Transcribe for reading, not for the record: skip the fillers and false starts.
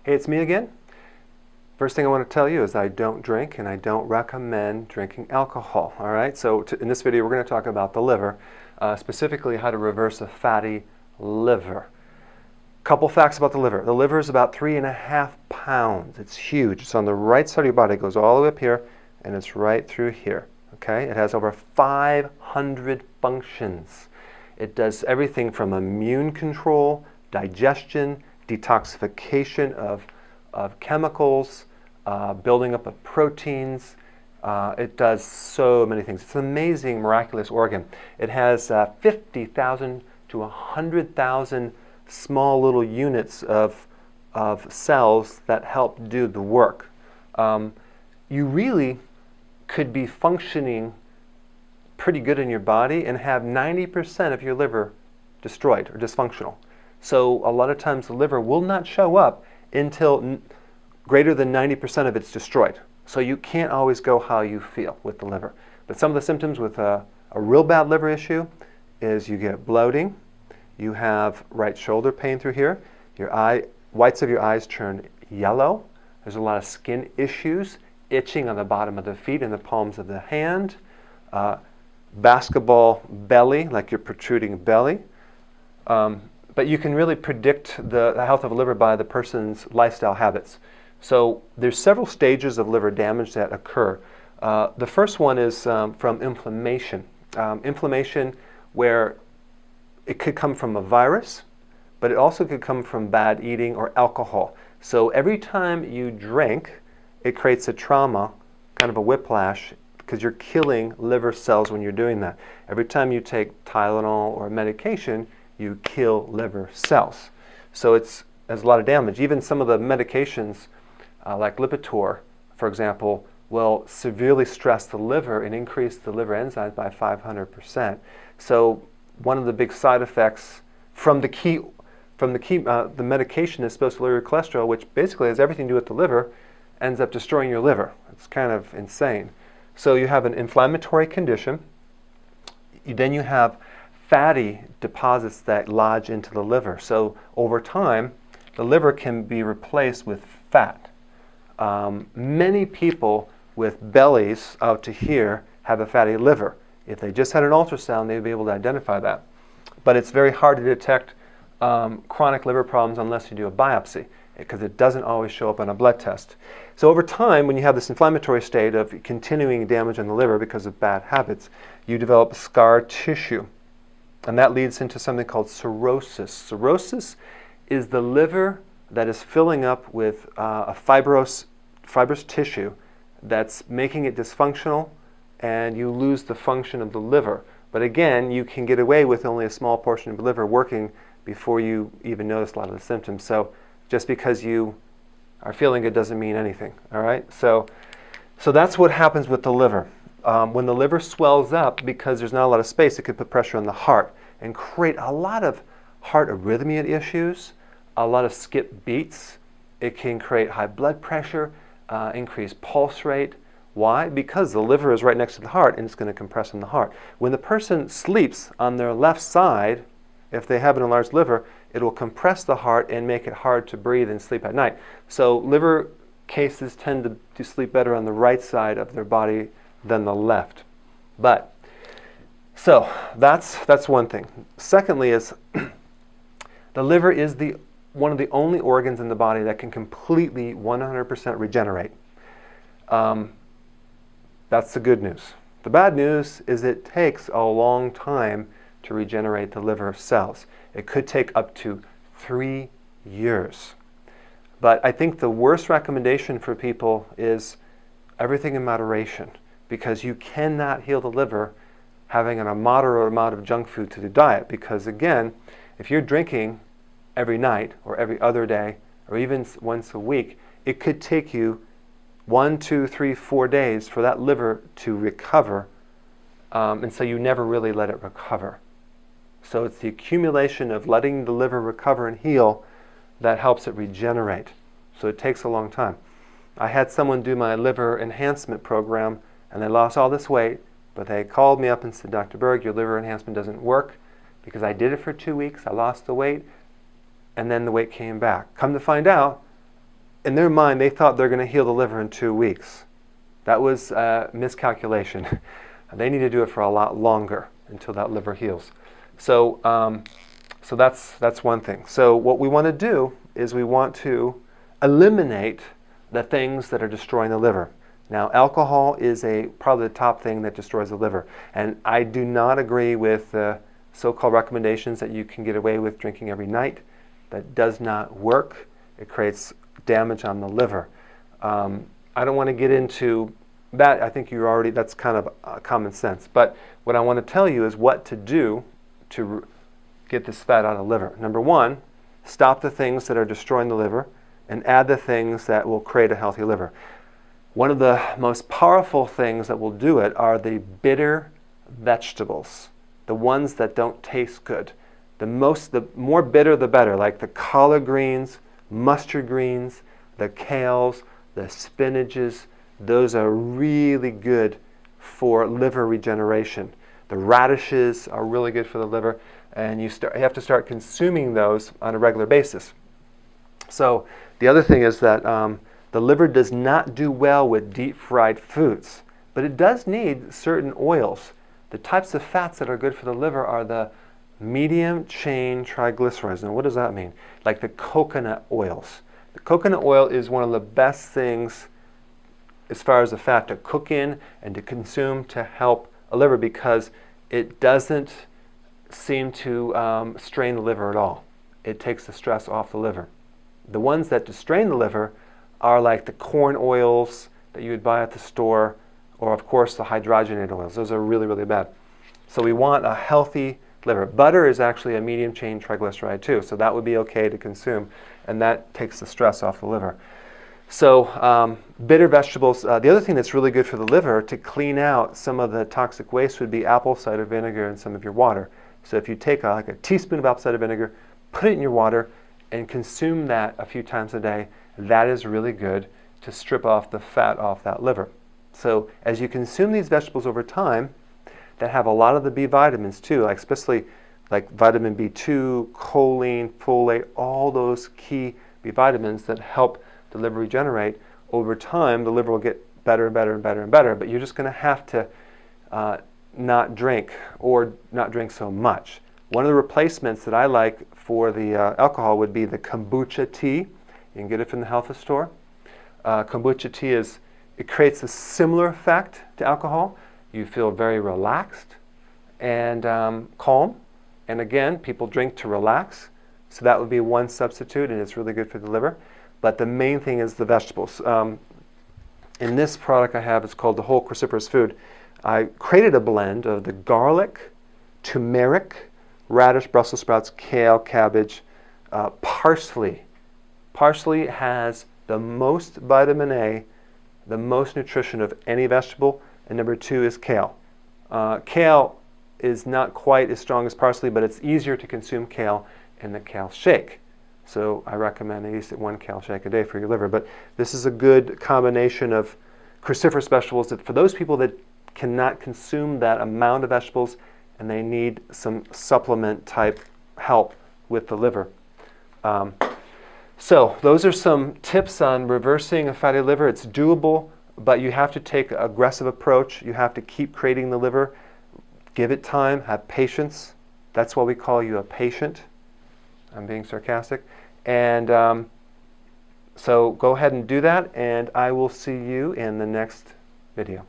Hey, it's me again. First thing I want to tell you is I don't drink and I don't recommend drinking alcohol. All right, so in this video we're going to talk about the liver, specifically how to reverse a fatty liver. Couple facts about the liver. The liver is about 3.5 pounds. It's huge. It's on the right side of your body. It goes all the way up here and it's right through here. Okay, it has over 500 functions. It does everything from immune control, digestion, detoxification of chemicals, building up of proteins. It does so many things. It's an amazing, miraculous organ. It has 50,000 to 100,000 small little units of cells that help do the work. You really could be functioning pretty good in your body and have 90% of your liver destroyed or dysfunctional. So a lot of times the liver will not show up until greater than 90% of it's destroyed. So you can't always go how you feel with the liver. But some of the symptoms with a real bad liver issue is you get bloating, you have right shoulder pain through here, your whites of your eyes turn yellow, there's a lot of skin issues, itching on the bottom of the feet and the palms of the hand, basketball belly, like you're protruding belly. But you can really predict the health of a liver by the person's lifestyle habits. So there's several stages of liver damage that occur. The first one is from inflammation. Inflammation where it could come from a virus, but it also could come from bad eating or alcohol. So every time you drink, it creates a trauma, kind of a whiplash, because you're killing liver cells when you're doing that. Every time you take Tylenol or medication, you kill liver cells. So it has a lot of damage. Even some of the medications, like Lipitor, for example, will severely stress the liver and increase the liver enzymes by 500%. So one of the big side effects from the medication is supposed to lower your cholesterol, which basically has everything to do with the liver, ends up destroying your liver. It's kind of insane. So you have an inflammatory condition. Then you have fatty deposits that lodge into the liver. So over time, the liver can be replaced with fat. Many people with bellies out to here have a fatty liver. If they just had an ultrasound, they'd be able to identify that. But it's very hard to detect chronic liver problems unless you do a biopsy, because it doesn't always show up on a blood test. So over time, when you have this inflammatory state of continuing damage in the liver because of bad habits, you develop scar tissue. And that leads into something called cirrhosis. Cirrhosis is the liver that is filling up with a fibrous tissue that's making it dysfunctional, and you lose the function of the liver. But again, you can get away with only a small portion of the liver working before you even notice a lot of the symptoms. So just because you are feeling good doesn't mean anything, all right? So that's what happens with the liver. When the liver swells up, because there's not a lot of space, it could put pressure on the heart and create a lot of heart arrhythmia issues, a lot of skip beats. It can create high blood pressure, increased pulse rate. Why? Because the liver is right next to the heart and it's going to compress on the heart. When the person sleeps on their left side, if they have an enlarged liver, it will compress the heart and make it hard to breathe and sleep at night. So liver cases tend to sleep better on the right side of their body than the left. So that's one thing. Secondly is the liver is one of the only organs in the body that can completely 100% regenerate. That's the good news. The bad news is it takes a long time to regenerate the liver cells. It could take up to 3 years. But I think the worst recommendation for people is everything in moderation, because you cannot heal the liver having a moderate amount of junk food to the diet. Because again, if you're drinking every night or every other day or even once a week, it could take you 1, 2, 3, 4 days for that liver to recover, and so you never really let it recover. So it's the accumulation of letting the liver recover and heal that helps it regenerate. So it takes a long time. I had someone do my liver enhancement program and they lost all this weight, but they called me up and said, Dr. Berg, your liver enhancement doesn't work because I did it for 2 weeks, I lost the weight, and then the weight came back. Come to find out, in their mind, they thought they're going to heal the liver in 2 weeks. That was a miscalculation. They need to do it for a lot longer until that liver heals. So, so that's one thing. So what we want to do is we want to eliminate the things that are destroying the liver. Now, alcohol is probably the top thing that destroys the liver. And I do not agree with the so-called recommendations that you can get away with drinking every night. That does not work. It creates damage on the liver. I don't want to get into that. I think that's kind of common sense. But what I want to tell you is what to do to get this fat out of the liver. Number one, stop the things that are destroying the liver and add the things that will create a healthy liver. One of the most powerful things that will do it are the bitter vegetables, the ones that don't taste good. The more bitter, the better, like the collard greens, mustard greens, the kales, the spinaches. Those are really good for liver regeneration. The radishes are really good for the liver, and you have to start consuming those on a regular basis. So the other thing is that the liver does not do well with deep-fried foods, but it does need certain oils. The types of fats that are good for the liver are the medium-chain triglycerides. Now, what does that mean? Like the coconut oils. The coconut oil is one of the best things as far as the fat to cook in and to consume to help a liver, because it doesn't seem to strain the liver at all. It takes the stress off the liver. The ones that strain the liver are like the corn oils that you would buy at the store, or of course the hydrogenated oils. Those are really, really bad. So we want a healthy liver. Butter is actually a medium chain triglyceride too, so that would be okay to consume, and that takes the stress off the liver. So bitter vegetables. The other thing that's really good for the liver to clean out some of the toxic waste would be apple cider vinegar in some of your water. So if you take like a teaspoon of apple cider vinegar, put it in your water, and consume that a few times a day, that is really good to strip off the fat off that liver. So as you consume these vegetables over time, that have a lot of the B vitamins too, like especially like vitamin B2, choline, folate, all those key B vitamins that help the liver regenerate. Over time, the liver will get better and better and better and better, but you're just going to have to not drink, or not drink so much. One of the replacements that I like for the alcohol would be the kombucha tea. You can get it from the health food store. Kombucha tea it creates a similar effect to alcohol. You feel very relaxed and calm. And again, people drink to relax, so that would be one substitute, and it's really good for the liver. But the main thing is the vegetables. In this product I have, it's called the Whole Cruciferous Food. I created a blend of the garlic, turmeric, radish, Brussels sprouts, kale, cabbage, parsley. Parsley has the most vitamin A, the most nutrition of any vegetable, and number 2 is kale. Kale is not quite as strong as parsley, but it's easier to consume kale in the kale shake. So I recommend at least 1 kale shake a day for your liver. But this is a good combination of cruciferous vegetables that for those people that cannot consume that amount of vegetables and they need some supplement type help with the liver. So those are some tips on reversing a fatty liver. It's doable, but you have to take an aggressive approach. You have to keep creating the liver. Give it time, have patience. That's why we call you a patient. I'm being sarcastic. And so go ahead and do that, and I will see you in the next video.